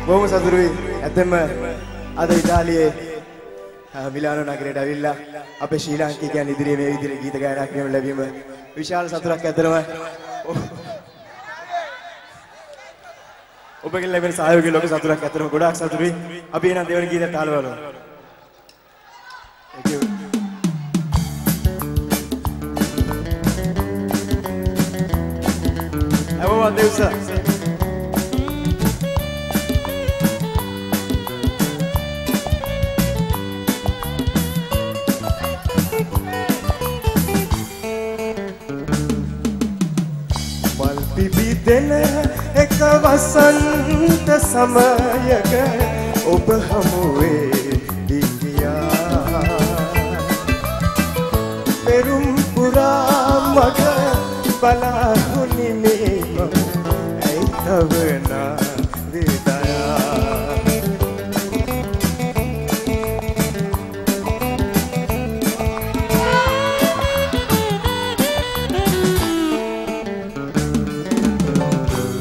බොහොම සතුටුයි. ඇත්තම අද ඉතාලියේ මිලානෝ නගරයට ඇවිල්ලා අපේ ශ්‍රී ලාංකිකයන් ඉදිරියේ මේ විදිහට ගීත ගායනා කිරීම ලැබීම විශාල සතුටක් ඇත්තටම. ඔබගෙන් ලැබෙන සහයෝගය ලොකු සතුටක් ඇත්තටම ගොඩාක් සතුටුයි. අපි එනම් දෙවන ගීතයට තාල බලමු. Thank you. Everyone, Deus. පිබිදෙන එක වසන්ත සමයක ඔබ හමුවේ දිවියා පෙරුම් පුරා මග බලාහුනි මේ ඇයි තවනා වේදනා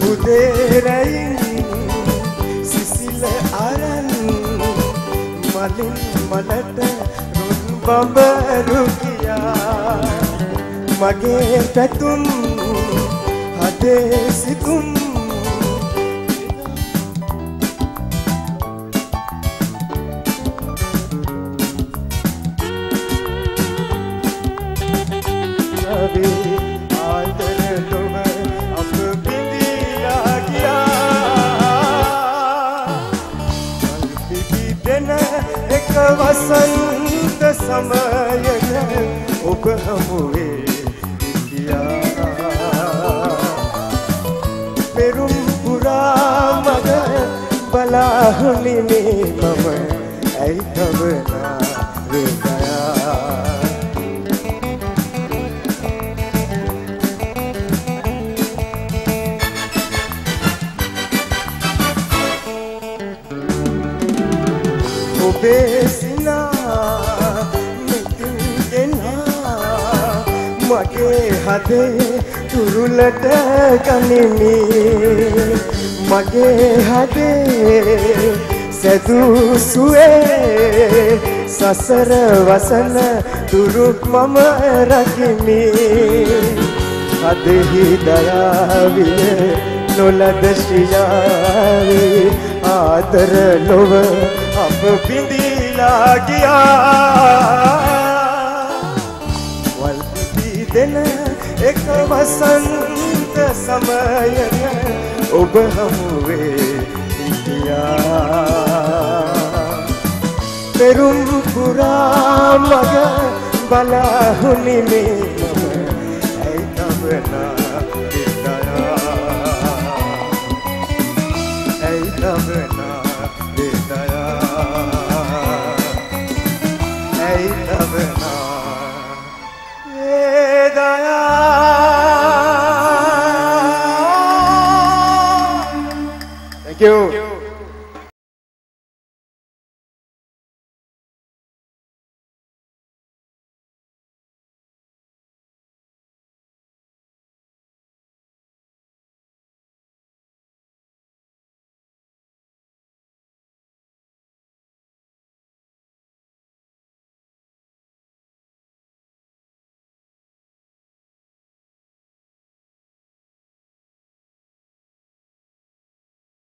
Uderein sisil aran malin malata run bambaru kiya mage patum hade situm abe aadar lova ab එක වසන්ත සමයක ඔබ හමුවේ හිටියා පෙරුම් පුරා මග බලාහුනි මේ මම ඇයි තවනා වේදනා Besina metingena mage hade turulata kanimi mage hade sedu suwe sasara wasana turuk mama rakimi adehi daraviye nolad shriyawe आदर लोव अब बिंदीला गया वल दिन एक वसंत समय उब हमवे दिया पेरुम पुरा मग बलाहुनि में ऐ तबना Tavna vedaya Hey tavna vedaya Thank you.